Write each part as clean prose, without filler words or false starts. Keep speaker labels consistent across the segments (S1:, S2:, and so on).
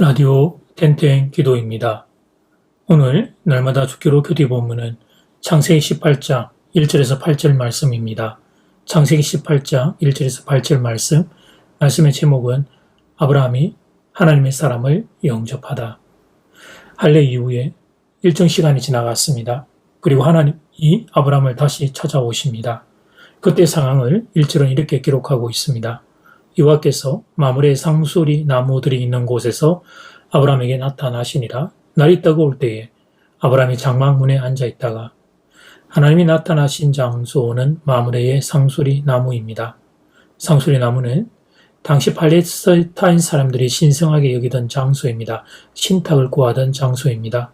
S1: 라디오 땡땡 기도입니다. 오늘 날마다 주기로 교대 본문은 창세기 18장 1절에서 8절 말씀입니다. 창세기 18장 1절에서 8절 말씀의 제목은 아브라함이 하나님의 사람을 영접하다. 할례 이후에 일정 시간이 지나갔습니다. 그리고 하나님이 아브라함을 다시 찾아오십니다. 그때 상황을 1절은 이렇게 기록하고 있습니다. 여호와께서 마므레 상수리 나무들이 있는 곳에서 아브라함에게 나타나시니라. 날이 뜨거울 때에 아브라함이 장막문에 앉아 있다가 하나님이 나타나신 장소는 마므레의 상수리 나무입니다. 상수리 나무는 당시 팔레스타인 사람들이 신성하게 여기던 장소입니다. 신탁을 구하던 장소입니다.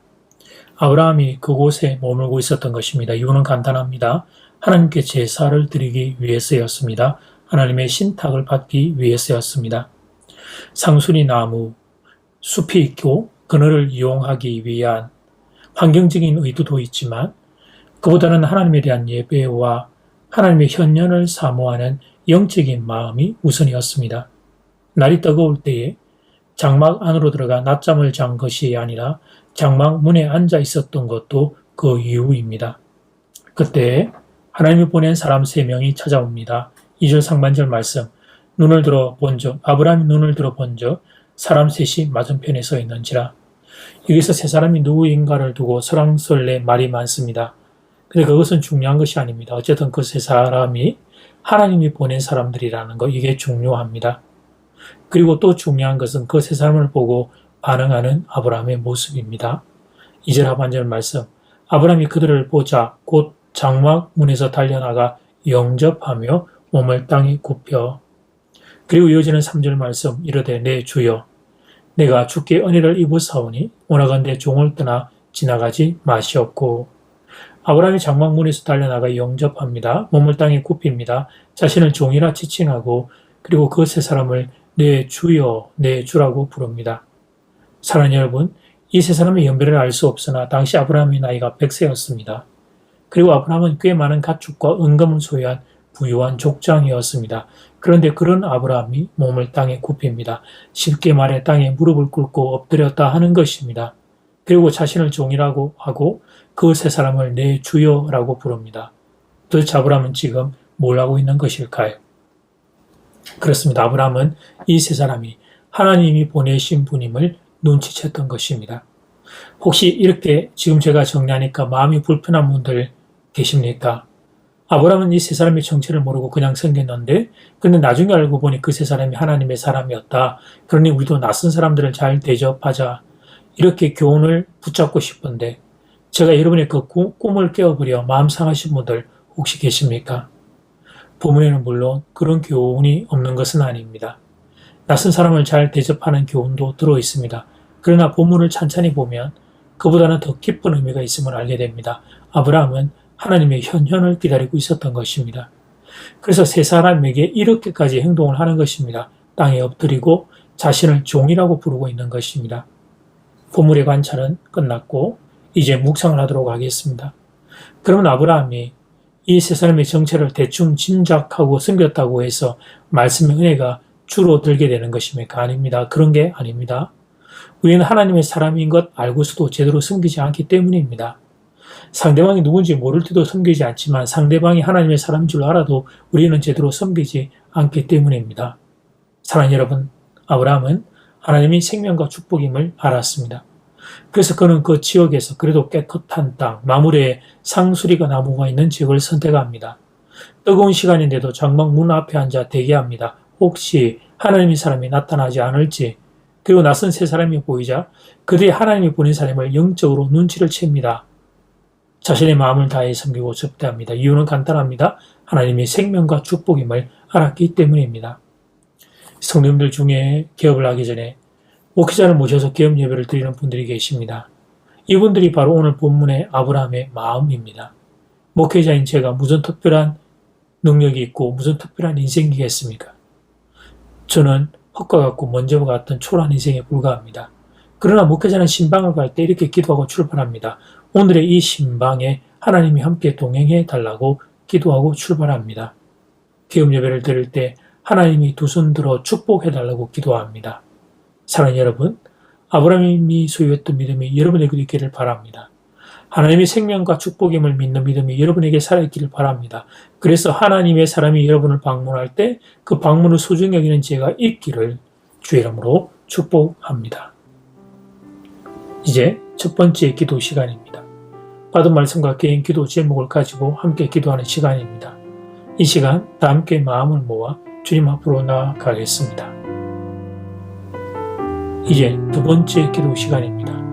S1: 아브라함이 그곳에 머물고 있었던 것입니다. 이유는 간단합니다. 하나님께 제사를 드리기 위해서였습니다. 하나님의 신탁을 받기 위해서였습니다. 상수리 나무, 숲이 있고 그늘을 이용하기 위한 환경적인 의도도 있지만 그보다는 하나님에 대한 예배와 하나님의 현현을 사모하는 영적인 마음이 우선이었습니다. 날이 뜨거울 때에 장막 안으로 들어가 낮잠을 잔 것이 아니라 장막 문에 앉아 있었던 것도 그 이유입니다. 그때 하나님이 보낸 사람 3명이 찾아옵니다. 2절 상반절 말씀, 눈을 들어 본즉 아브라함이 눈을 들어 본즉 사람 셋이 맞은편에 서 있는지라. 여기서 세 사람이 누구인가를 두고 설왕설래 말이 많습니다. 근데 그것은 중요한 것이 아닙니다. 어쨌든 그 세 사람이 하나님이 보낸 사람들이라는 거, 이게 중요합니다. 그리고 또 중요한 것은 그 세 사람을 보고 반응하는 아브라함의 모습입니다. 2절 하반절 말씀, 아브라함이 그들을 보자 곧 장막 문에서 달려나가 영접하며 몸을 땅에 굽혀. 그리고 이어지는 3절 말씀, 이르되 내 주여 내가 주께 은혜를 입으사오니 원하건대 종을 떠나 지나가지 마시옵고. 아브라함이 장막문에서 달려나가 영접합니다. 몸을 땅에 굽힙니다. 자신을 종이라 지칭하고 그리고 그 세 사람을 내 주여 내 주라고 부릅니다. 사랑하는 여러분, 이 세 사람의 연배를 알 수 없으나 당시 아브라함의 나이가 100세였습니다. 그리고 아브라함은 꽤 많은 가축과 은금을 소유한 부유한 족장이었습니다. 그런데 그런 아브라함이 몸을 땅에 굽힙니다. 쉽게 말해 땅에 무릎을 꿇고 엎드렸다 하는 것입니다. 그리고 자신을 종이라고 하고 그 세 사람을 내 주여라고 부릅니다. 도대체 아브라함은 지금 뭘 하고 있는 것일까요? 그렇습니다. 아브라함은 이 세 사람이 하나님이 보내신 분임을 눈치챘던 것입니다. 혹시 이렇게 지금 제가 정리하니까 마음이 불편한 분들 계십니까? 아브라함은 이 세 사람의 정체를 모르고 그냥 섬겼는데 근데 나중에 알고 보니 그 세 사람이 하나님의 사람이었다. 그러니 우리도 낯선 사람들을 잘 대접하자. 이렇게 교훈을 붙잡고 싶은데 제가 여러분의 그 꿈을 깨워버려 마음 상하신 분들 혹시 계십니까? 본문에는 물론 그런 교훈이 없는 것은 아닙니다. 낯선 사람을 잘 대접하는 교훈도 들어있습니다. 그러나 본문을 찬찬히 보면 그보다는 더 깊은 의미가 있음을 알게 됩니다. 아브라함은 하나님의 현현을 기다리고 있었던 것입니다. 그래서 세 사람에게 이렇게까지 행동을 하는 것입니다. 땅에 엎드리고 자신을 종이라고 부르고 있는 것입니다. 본문의 관찰은 끝났고 이제 묵상을 하도록 하겠습니다. 그러면 아브라함이 이 세 사람의 정체를 대충 짐작하고 숨겼다고 해서 말씀의 은혜가 줄어들게 되는 것입니까? 아닙니다. 그런 게 아닙니다. 우리는 하나님의 사람인 것 알고서도 제대로 숨기지 않기 때문입니다. 상대방이 누군지 모를 때도 섬기지 않지만 상대방이 하나님의 사람인 줄 알아도 우리는 제대로 섬기지 않기 때문입니다. 사랑하는 여러분, 아브라함은 하나님이 생명과 축복임을 알았습니다. 그래서 그는 그 지역에서 그래도 깨끗한 땅, 마므레에 상수리가 나무가 있는 지역을 선택합니다. 뜨거운 시간인데도 장막 문 앞에 앉아 대기합니다. 혹시 하나님의 사람이 나타나지 않을지. 그리고 낯선 세 사람이 보이자 그들이 하나님이 보낸 사람을 영적으로 눈치를 챕니다. 자신의 마음을 다해 섬기고 접대합니다. 이유는 간단합니다. 하나님의 생명과 축복임을 알았기 때문입니다. 성도님들 중에 개업을 하기 전에 목회자를 모셔서 개업 예배를 드리는 분들이 계십니다. 이분들이 바로 오늘 본문의 아브라함의 마음입니다. 목회자인 제가 무슨 특별한 능력이 있고 무슨 특별한 인생이겠습니까? 저는 헛과 같고 먼지와 같은 초라한 인생에 불과합니다. 그러나 목회자는 신방을 갈 때 이렇게 기도하고 출발합니다. 오늘의 이 신방에 하나님이 함께 동행해 달라고 기도하고 출발합니다. 개업 예배를 드릴 때 하나님이 두 손 들어 축복해 달라고 기도합니다. 사랑하는 여러분, 아브라함이 소유했던 믿음이 여러분에게도 있기를 바랍니다. 하나님의 생명과 축복임을 믿는 믿음이 여러분에게 살아있기를 바랍니다. 그래서 하나님의 사람이 여러분을 방문할 때 그 방문을 소중히 여기는 지혜가 있기를 주의 이름으로 축복합니다. 이제 첫 번째 기도 시간입니다. 받은 말씀과 개인 기도 제목을 가지고 함께 기도하는 시간입니다. 이 시간 다 함께 마음을 모아 주님 앞으로 나아가겠습니다. 이제 두 번째 기도 시간입니다.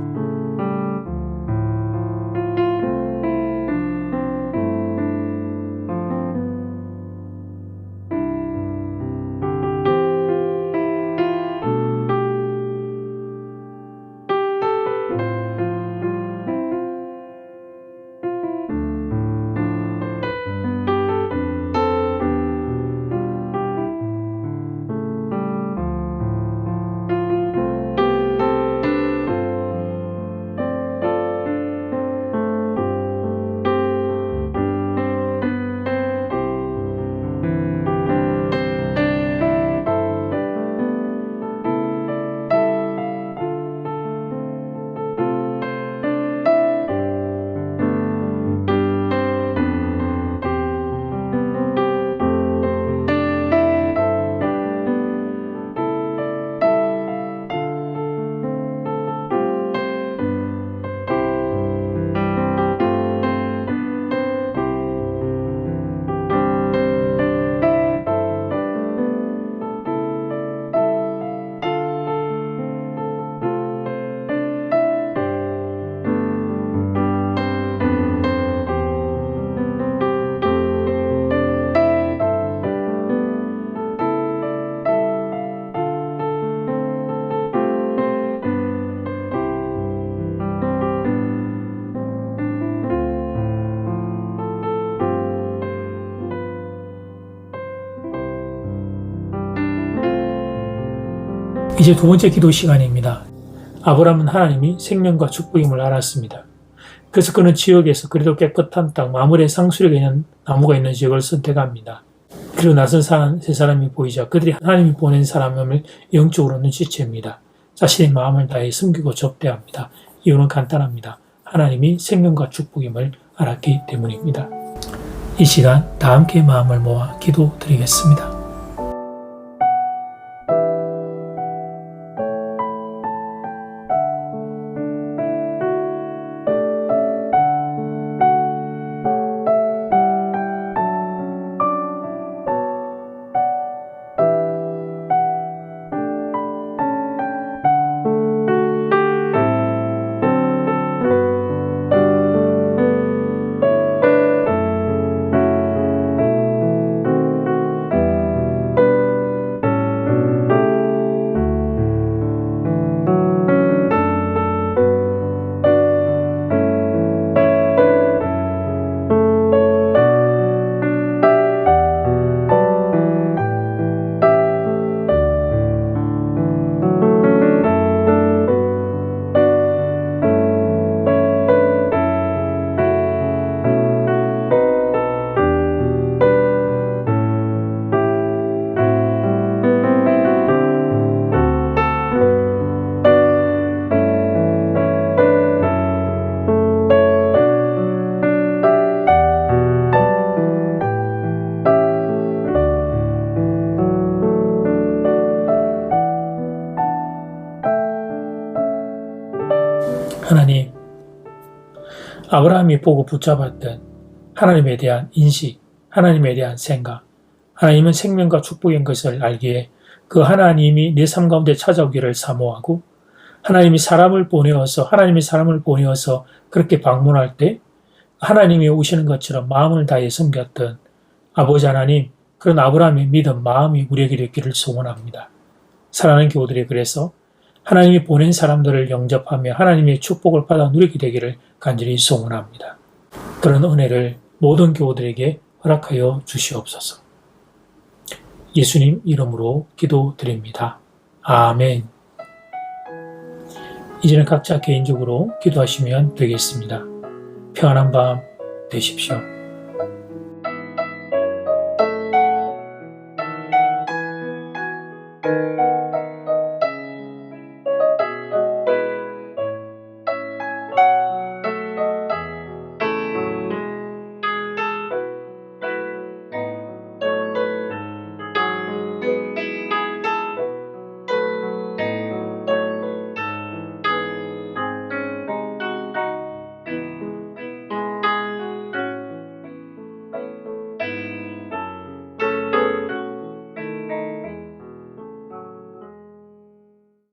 S1: 이제 두 번째 기도 시간입니다. 아브라함은 하나님이 생명과 축복임을 알았습니다. 그래서 그는 지역에서 그래도 깨끗한 땅, 마물의 상수력에 있는 나무가 있는 지역을 선택합니다. 그리고 낯선 세 사람이 보이자 그들이 하나님이 보낸 사람임을 영적으로 눈치챕니다. 자신의 마음을 다해 섬기고 접대합니다. 이유는 간단합니다. 하나님이 생명과 축복임을 알았기 때문입니다. 이 시간 다 함께 마음을 모아 기도드리겠습니다. 하나님, 아브라함이 보고 붙잡았던 하나님에 대한 인식, 하나님에 대한 생각, 하나님은 생명과 축복인 것을 알기에 그 하나님이 내 삶 가운데 찾아오기를 사모하고 하나님이 사람을 보내어서 그렇게 방문할 때 하나님이 오시는 것처럼 마음을 다해 섬겼던 아버지 하나님, 그런 아브라함의 믿음, 마음이 우리에게 있기를 소원합니다. 사랑하는 교우들이 그래서 하나님이 보낸 사람들을 영접하며 하나님의 축복을 받아 누리게 되기를 간절히 소원합니다. 그런 은혜를 모든 교우들에게 허락하여 주시옵소서. 예수님 이름으로 기도드립니다. 아멘. 이제는 각자 개인적으로 기도하시면 되겠습니다. 평안한 밤 되십시오.